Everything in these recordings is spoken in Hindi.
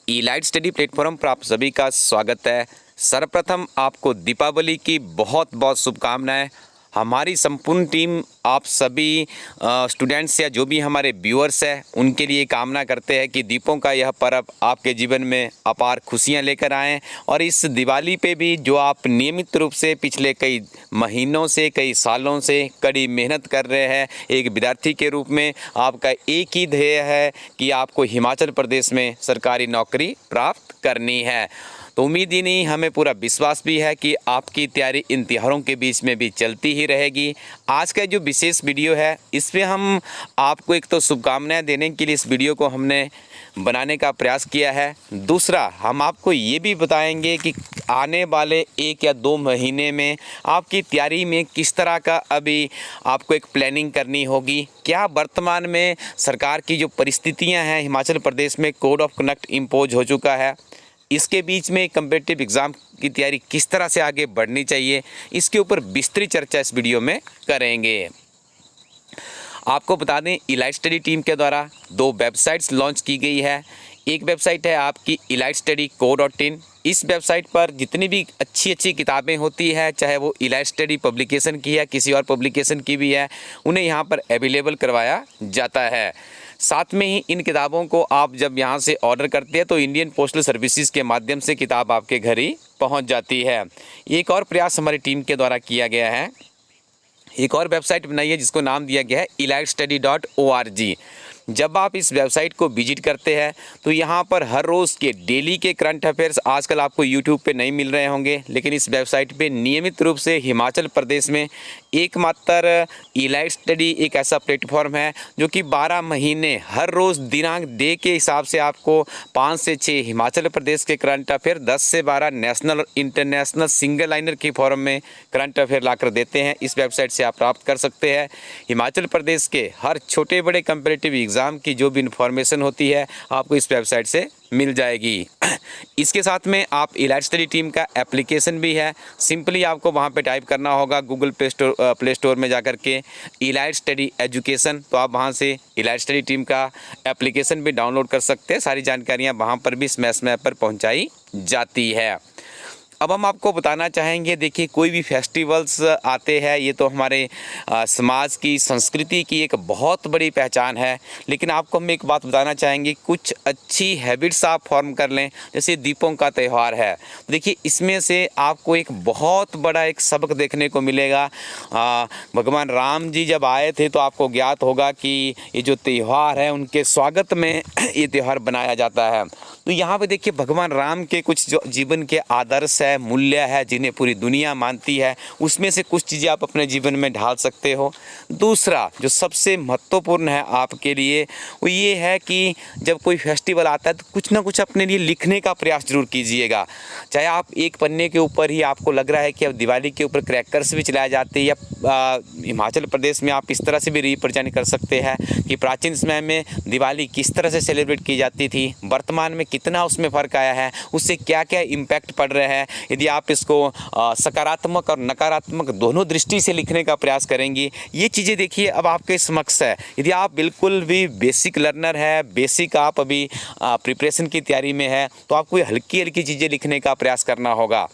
इलाइट स्टडी प्लेटफॉर्म पर आप सभी का स्वागत है। सर्वप्रथम आपको दीपावली की बहुत बहुत शुभकामनाएं। हमारी संपूर्ण टीम आप सभी स्टूडेंट्स या जो भी हमारे व्यूअर्स हैं उनके लिए कामना करते हैं कि दीपों का यह पर्व आपके जीवन में अपार खुशियां लेकर आएँ। और इस दिवाली पे भी जो आप नियमित रूप से पिछले कई महीनों से कई सालों से कड़ी मेहनत कर रहे हैं, एक विद्यार्थी के रूप में आपका एक ही ध्येय है कि आपको हिमाचल प्रदेश में सरकारी नौकरी प्राप्त करनी है। तो उम्मीद ही नहीं, हमें पूरा विश्वास भी है कि आपकी तैयारी इन त्योहारों के बीच में भी चलती ही रहेगी। आज का जो विशेष वीडियो है इसमें हम आपको एक तो शुभकामनाएं देने के लिए इस वीडियो को हमने बनाने का प्रयास किया है। दूसरा, हम आपको ये भी बताएंगे कि आने वाले 1 या 2 महीने में आपकी तैयारी में किस तरह का अभी आपको एक प्लानिंग करनी होगी। क्या वर्तमान में सरकार की जो परिस्थितियां हैं, हिमाचल प्रदेश में कोड ऑफ कंडक्ट इम्पोज हो चुका है, इसके बीच में कम्पिटिटिव एग्ज़ाम की तैयारी किस तरह से आगे बढ़नी चाहिए, इसके ऊपर विस्तृत चर्चा इस वीडियो में करेंगे। आपको बता दें, इलाइट स्टडी टीम के द्वारा 2 वेबसाइट्स लॉन्च की गई है। एक वेबसाइट है आपकी elitestudco.in। इस वेबसाइट पर जितनी भी अच्छी किताबें होती है, चाहे वो इलाइट स्टडी पब्लिकेशन की है, किसी और पब्लिकेशन की भी है, उन्हें यहाँ पर अवेलेबल करवाया जाता है। साथ में ही इन किताबों को आप जब यहाँ से ऑर्डर करते हैं तो इंडियन पोस्टल सर्विसेज के माध्यम से किताब आपके घर ही पहुँच जाती है। एक और प्रयास हमारी टीम के द्वारा किया गया है। एक और वेबसाइट बनाई है जिसको नाम दिया गया है elitestuddy.org। जब आप इस वेबसाइट को विजिट करते हैं तो यहाँ पर हर रोज़ के डेली के करंट अफेयर्स आजकल आपको यूट्यूब पे नहीं मिल रहे होंगे, लेकिन इस वेबसाइट पे नियमित रूप से हिमाचल प्रदेश में एकमात्र इलाइट स्टडी एक ऐसा प्लेटफॉर्म है जो कि 12 महीने हर रोज़ दिनांक डे के हिसाब से आपको 5 से 6 हिमाचल प्रदेश के करंट अफेयर, 10 से 12 नेशनल और इंटरनेशनल सिंगल लाइनर की फॉर्म में करंट अफेयर लाकर देते हैं। इस वेबसाइट से आप प्राप्त कर सकते हैं। हिमाचल प्रदेश के हर छोटे बड़े कंपेटिटिव एग्ज़ाम की जो भी इन्फॉर्मेशन होती है आपको इस वेबसाइट से मिल जाएगी। इसके साथ में आप इलाइट स्टडी टीम का एप्लीकेशन भी है। सिंपली आपको वहाँ पे टाइप करना होगा गूगल प्ले स्टोर में जाकर के इलाइट स्टडी एजुकेशन, तो आप वहाँ से इलाइट स्टडी टीम का एप्लीकेशन भी डाउनलोड कर सकते हैं। सारी जानकारियाँ वहाँ पर भी स्मैश मैप पर पहुँचाई जाती है। अब हम आपको बताना चाहेंगे, देखिए कोई भी फेस्टिवल्स आते हैं, ये तो हमारे समाज की संस्कृति की एक बहुत बड़ी पहचान है। लेकिन आपको हम एक बात बताना चाहेंगे, कुछ अच्छी हैबिट्स आप फॉर्म कर लें। जैसे दीपों का त्यौहार है, देखिए इसमें से आपको एक बहुत बड़ा एक सबक देखने को मिलेगा। भगवान राम जी जब आए थे तो आपको ज्ञात होगा कि ये जो त्यौहार है उनके स्वागत में ये त्यौहार बनाया जाता है। तो यहाँ पे देखिए भगवान राम के कुछ जो जीवन के आदर्श है, मूल्य है, जिन्हें पूरी दुनिया मानती है, उसमें से कुछ चीज़ें आप अपने जीवन में ढाल सकते हो। दूसरा जो सबसे महत्वपूर्ण है आपके लिए वो ये है कि जब कोई फेस्टिवल आता है तो कुछ ना कुछ अपने लिए लिखने का प्रयास जरूर कीजिएगा। चाहे आप एक पन्ने के ऊपर ही आपको लग रहा है कि अब दिवाली के ऊपर क्रैकर्स भी चलाए जाते हैं, या हिमाचल प्रदेश में आप इस तरह से भी रिप्रेजेंट कर सकते हैं कि प्राचीन समय में दिवाली किस तरह से सेलिब्रेट की जाती थी, वर्तमान में कितना उसमें फ़र्क आया है, उससे क्या क्या इम्पैक्ट पड़ रहे हैं। यदि आप इसको सकारात्मक और नकारात्मक दोनों दृष्टि से लिखने का प्रयास करेंगी, ये चीज़ें देखिए अब आपके समक्ष है। यदि आप बिल्कुल भी बेसिक लर्नर है, बेसिक आप अभी प्रिपरेशन की तैयारी में है, तो आपको हल्की हल्की चीज़ें लिखने का प्रयास करना होगा।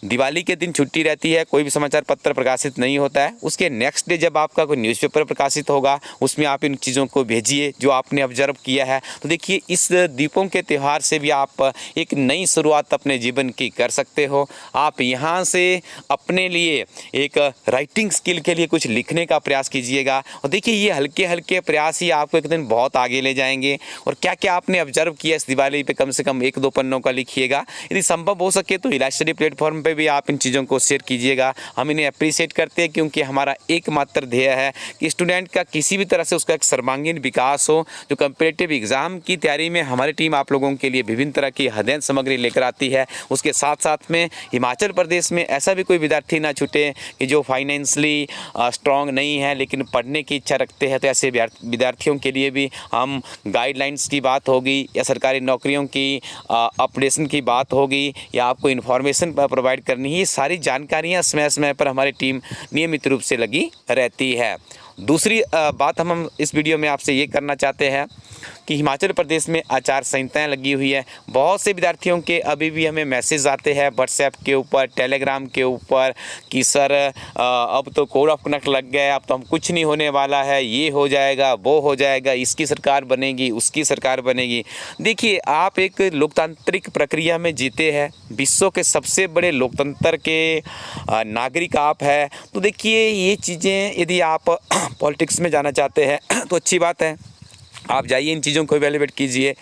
दिवाली के दिन छुट्टी रहती है, कोई भी समाचार पत्र प्रकाशित नहीं होता है, उसके नेक्स्ट डे जब आपका कोई न्यूज़पेपर प्रकाशित होगा उसमें आप इन चीज़ों को भेजिए जो आपने ऑब्जर्व किया है। तो देखिए इस दीपों के त्यौहार से भी आप एक नई शुरुआत अपने जीवन की कर सकते हो। आप यहाँ से अपने लिए एक राइटिंग स्किल के लिए कुछ लिखने का प्रयास कीजिएगा, और देखिए ये हल्के हल्के प्रयास ही आपको एक दिन बहुत आगे ले जाएंगे। और क्या क्या आपने ऑब्जर्व किया इस दिवाली पे कम से कम 1-2 पन्नों का लिखिएगा। यदि संभव हो सके तो इलाइट स्टडी प्लेटफॉर्म पे भी आप इन चीज़ों को शेयर कीजिएगा। हम इन्हें अप्रिशिएट करते हैं क्योंकि हमारा एकमात्र ध्येय है कि स्टूडेंट का किसी भी तरह से उसका एक सर्वांगीण विकास हो। जो कम्पिटिटिव एग्ज़ाम की तैयारी में हमारी टीम आप लोगों के लिए विभिन्न तरह की अध्ययन सामग्री लेकर आती है, उसके साथ साथ में हिमाचल प्रदेश में ऐसा भी कोई विद्यार्थी ना छूटे कि जो फाइनेंशियली स्ट्रॉन्ग नहीं है लेकिन पढ़ने की इच्छा रखते हैं। तो ऐसे विद्यार्थियों के लिए भी हम गाइडलाइंस की बात होगी या सरकारी नौकरियों की अपडेशन की बात होगी या आपको इन्फॉर्मेशन प्रोवाइड करनी है, ये सारी जानकारियाँ समय समय पर हमारी टीम नियमित रूप से लगी रहती है। दूसरी बात हम इस वीडियो में आपसे ये करना चाहते हैं, कि हिमाचल प्रदेश में आचार संहिताएँ लगी हुई है। बहुत से विद्यार्थियों के अभी भी हमें मैसेज आते हैं व्हाट्सएप के ऊपर, टेलीग्राम के ऊपर कि सर अब तो कोड ऑफ कंडक्ट लग गया, अब तो हम कुछ नहीं होने वाला है, ये हो जाएगा, वो हो जाएगा, इसकी सरकार बनेगी, उसकी सरकार बनेगी। देखिए, आप एक लोकतांत्रिक प्रक्रिया में जीते हैं, विश्व के सबसे बड़े लोकतंत्र के नागरिक आप हैं। तो देखिए, ये चीज़ें यदि आप पॉलिटिक्स में जाना चाहते हैं तो अच्छी बात है, आप जाइए, इन चीज़ों को इवैल्यूएट कीजिए।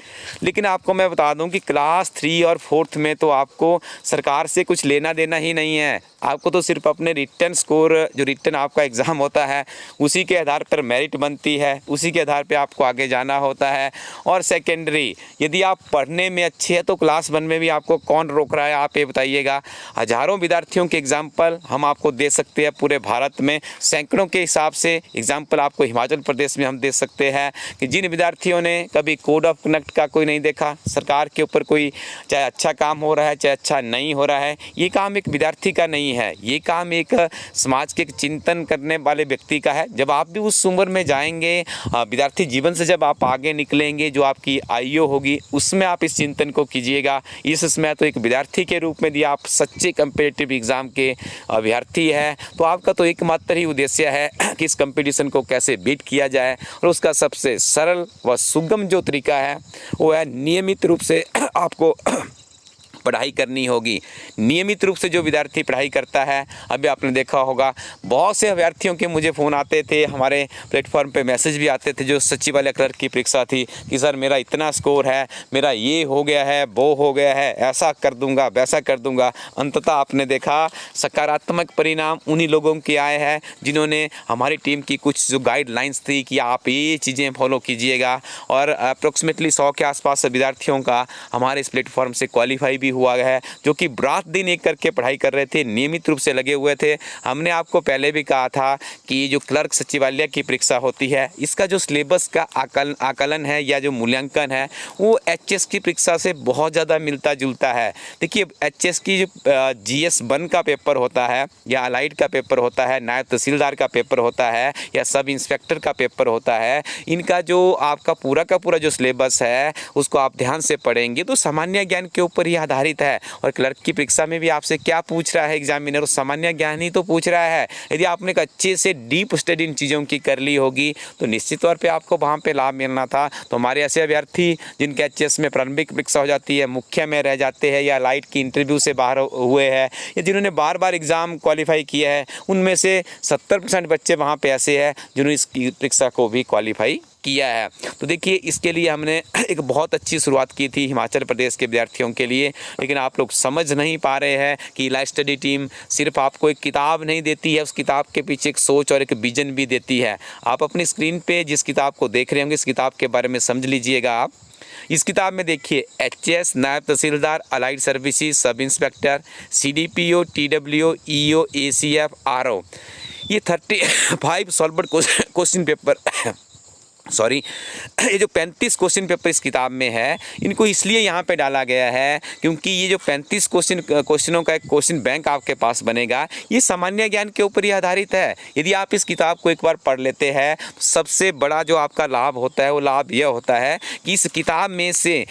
लेकिन आपको मैं बता दूं कि क्लास 3 और 4th में तो आपको सरकार से कुछ लेना देना ही नहीं है। आपको तो सिर्फ अपने रिटन स्कोर, जो रिटन आपका एग्ज़ाम होता है, उसी के आधार पर मेरिट बनती है, उसी के आधार पे आपको आगे जाना होता है। और सेकेंडरी, यदि आप पढ़ने में अच्छे हैं तो क्लास 1 में भी आपको कौन रोक रहा है, आप ये बताइएगा। हज़ारों विद्यार्थियों के एग्ज़ाम्पल हम आपको दे सकते हैं पूरे भारत में, सैकड़ों के हिसाब से एग्ज़ाम्पल आपको हिमाचल प्रदेश में हम दे सकते हैं कि जिन विद्यार्थियों ने कभी कोड ऑफ कंडक्ट का कोई नहीं देखा, सरकार के ऊपर कोई चाहे अच्छा काम हो रहा है चाहे अच्छा नहीं हो रहा है, ये काम एक विद्यार्थी का नहीं है, ये काम एक समाज के चिंतन करने वाले व्यक्ति का है। जब आप भी उस उम्र में जाएंगे, विद्यार्थी जीवन से जब आप आगे निकलेंगे, जो आपकी आयु होगी, उसमें आप इस चिंतन को कीजिएगा। इस समय तो एक विद्यार्थी के रूप में यदि आप सच्चे कंपेटिटिव एग्ज़ाम के अभ्यर्थी हैं तो आपका तो एकमात्र ही उद्देश्य है कि इस कंपटीशन को कैसे बीट किया जाए। और उसका सबसे सरल व सुगम जो तरीका है वो है नियमित रूप से आपको पढ़ाई करनी होगी। नियमित रूप से जो विद्यार्थी पढ़ाई करता है, अभी आपने देखा होगा बहुत से अभ्यर्थियों के मुझे फ़ोन आते थे, हमारे प्लेटफॉर्म पे मैसेज भी आते थे जो सचिवालय क्लर्क की परीक्षा थी कि सर मेरा इतना स्कोर है, मेरा ये हो गया है, वो हो गया है, ऐसा कर दूंगा, वैसा कर दूंगा। अंततः आपने देखा सकारात्मक परिणाम उन्हीं लोगों के आए हैं जिन्होंने हमारी टीम की कुछ जो गाइडलाइंस थी कि आप ये चीज़ें फॉलो कीजिएगा, और अप्रोक्सीमेटली 100 के आसपास विद्यार्थियों का हमारे इस प्लेटफॉर्म से क्वालिफाई भी हुआ है, जो कि रात दिन एक करके पढ़ाई कर रहे थे, नियमित रूप से लगे हुए थे। हमने आपको पहले भी कहा था कि जो क्लर्क सचिवालय की परीक्षा होती है, इसका जो सिलेबस का आकलन है या जो मूल्यांकन है वो एचएस की परीक्षा से बहुत ज़्यादा मिलता जुलता है। देखिए, एचएस की जो GS 1 का पेपर होता है या अलाइड का पेपर होता है, नायब तहसीलदार का पेपर होता है या सब इंस्पेक्टर का पेपर होता है, इनका जो आपका पूरा का पूरा जो सिलेबस है उसको आप ध्यान से पढ़ेंगे तो सामान्य ज्ञान के ऊपर ही आधारित है। और क्लर्क की परीक्षा में भी आपसे क्या पूछ रहा है एग्जामिनर, वो सामान्य ज्ञान ही तो पूछ रहा है। यदि आपने एक अच्छे से डीप स्टडी इन चीज़ों की कर ली होगी तो निश्चित तौर पे आपको वहाँ पे लाभ मिलना था। तो हमारे ऐसे अभ्यर्थी जिनके एचएस में प्रारंभिक परीक्षा हो जाती है, मुख्य में रह जाते हैं या लाइट की इंटरव्यू से बाहर हुए हैं या जिन्होंने बार बार एग्ज़ाम क्वालिफाई किया है, उनमें से 70% बच्चे वहाँ पे ऐसे हैं जिन्होंने इस परीक्षा को भी क्वालिफाई किया है। तो देखिए, इसके लिए हमने एक बहुत अच्छी शुरुआत की थी हिमाचल प्रदेश के विद्यार्थियों के लिए, लेकिन आप लोग समझ नहीं पा रहे हैं कि लाइव स्टडी टीम सिर्फ आपको एक किताब नहीं देती है, उस किताब के पीछे एक सोच और एक विजन भी देती है। आप अपनी स्क्रीन पे जिस किताब को देख रहे होंगे, इस किताब के बारे में समझ लीजिएगा आप। इस किताब में देखिए, एचएस, नायब तहसीलदार, allied services, sub inspector, CDPO, TWO, EO, ACF, RO, ये 35 सॉल्व्ड क्वेश्चन पेपर सॉरी ये जो 35 क्वेश्चन पेपर इस किताब में है, इनको इसलिए यहाँ पे डाला गया है क्योंकि ये जो 35 क्वेश्चनों का एक क्वेश्चन बैंक आपके पास बनेगा, ये सामान्य ज्ञान के ऊपर ही आधारित है। यदि आप इस किताब को एक बार पढ़ लेते हैं तो सबसे बड़ा जो आपका लाभ होता है वो लाभ यह होता है कि इस किताब में से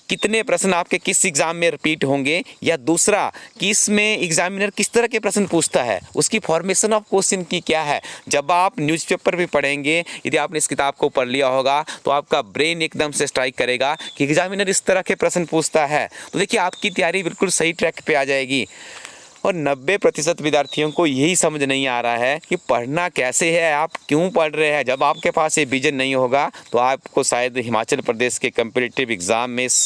कितने प्रश्न आपके किस एग्ज़ाम में रिपीट होंगे, या दूसरा कि इसमें एग्जामिनर किस तरह के प्रश्न पूछता है, उसकी फॉर्मेशन ऑफ क्वेश्चन की क्या है। जब आप न्यूज़पेपर भी पढ़ेंगे, यदि आपने इस किताब को पढ़ लिया होगा तो आपका ब्रेन एकदम से स्ट्राइक करेगा कि एग्जामिनर इस तरह के प्रश्न पूछता है। तो देखिए, आपकी तैयारी बिल्कुल सही ट्रैक पे आ जाएगी। और 90% विद्यार्थियों को यही समझ नहीं आ रहा है कि पढ़ना कैसे है, आप क्यों पढ़ रहे हैं। जब आपके पास ये विजन नहीं होगा तो आपको शायद हिमाचल प्रदेश के कम्पिटिटिव एग्ज़ाम में इस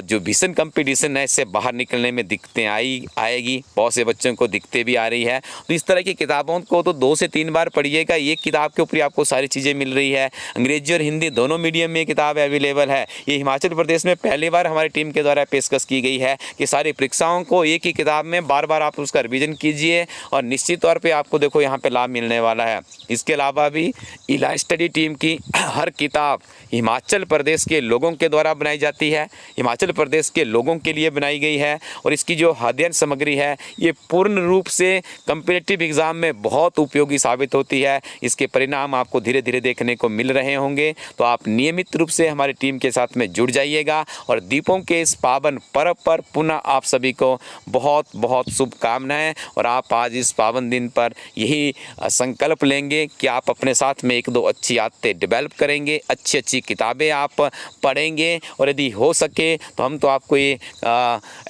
जो भीषण कंपटीशन है इससे बाहर निकलने में दिक्कतें आएगी। बहुत से बच्चों को दिक्कतें भी आ रही है। तो इस तरह की किताबों को तो 2 से 3 बार पढ़िएगा। ये किताब के ऊपर आपको सारी चीज़ें मिल रही है, अंग्रेजी और हिंदी दोनों मीडियम में किताब अवेलेबल है। ये हिमाचल प्रदेश में पहली बार हमारी टीम के द्वारा पेशकश की गई है कि सारी परीक्षाओं को एक ही किताब में बार बार आप उसका रिवीजन कीजिए और निश्चित तौर पे आपको देखो यहाँ पे लाभ मिलने वाला है। इसके अलावा भी इलाइट स्टडी टीम की हर किताब हिमाचल प्रदेश के लोगों के द्वारा बनाई जाती है, हिमाचल प्रदेश के लोगों के लिए बनाई गई है और इसकी जो अध्ययन सामग्री है ये पूर्ण रूप से कम्पिटिटिव एग्ज़ाम में बहुत उपयोगी साबित होती है। इसके परिणाम आपको धीरे धीरे देखने को मिल रहे होंगे, तो आप नियमित रूप से हमारी टीम के साथ में जुड़ जाइएगा। और दीपों के इस पावन पर्व पर पुनः आप सभी को बहुत बहुत शुभकामनाएं। और आप आज इस पावन दिन पर यही संकल्प लेंगे कि आप अपने साथ में एक दो अच्छी आदतें डेवलप करेंगे, अच्छी अच्छी किताबें आप पढ़ेंगे और यदि हो सके तो हम तो आपको ये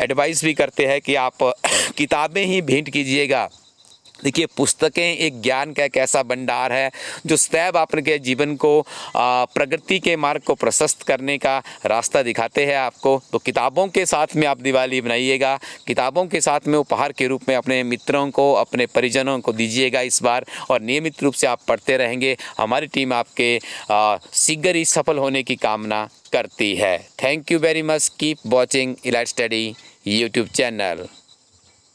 एडवाइस भी करते हैं कि आप किताबें ही भेंट कीजिएगा। देखिए, पुस्तकें एक ज्ञान का एक ऐसा भंडार है जो सदैव आपके जीवन को प्रगति के मार्ग को प्रशस्त करने का रास्ता दिखाते हैं आपको। तो किताबों के साथ में आप दिवाली बनाइएगा, किताबों के साथ में उपहार के रूप में अपने मित्रों को, अपने परिजनों को दीजिएगा इस बार, और नियमित रूप से आप पढ़ते रहेंगे। हमारी टीम आपके शीघ्र ही सफल होने की कामना करती है। Thank you very much. Keep watching elite study YouTube channel.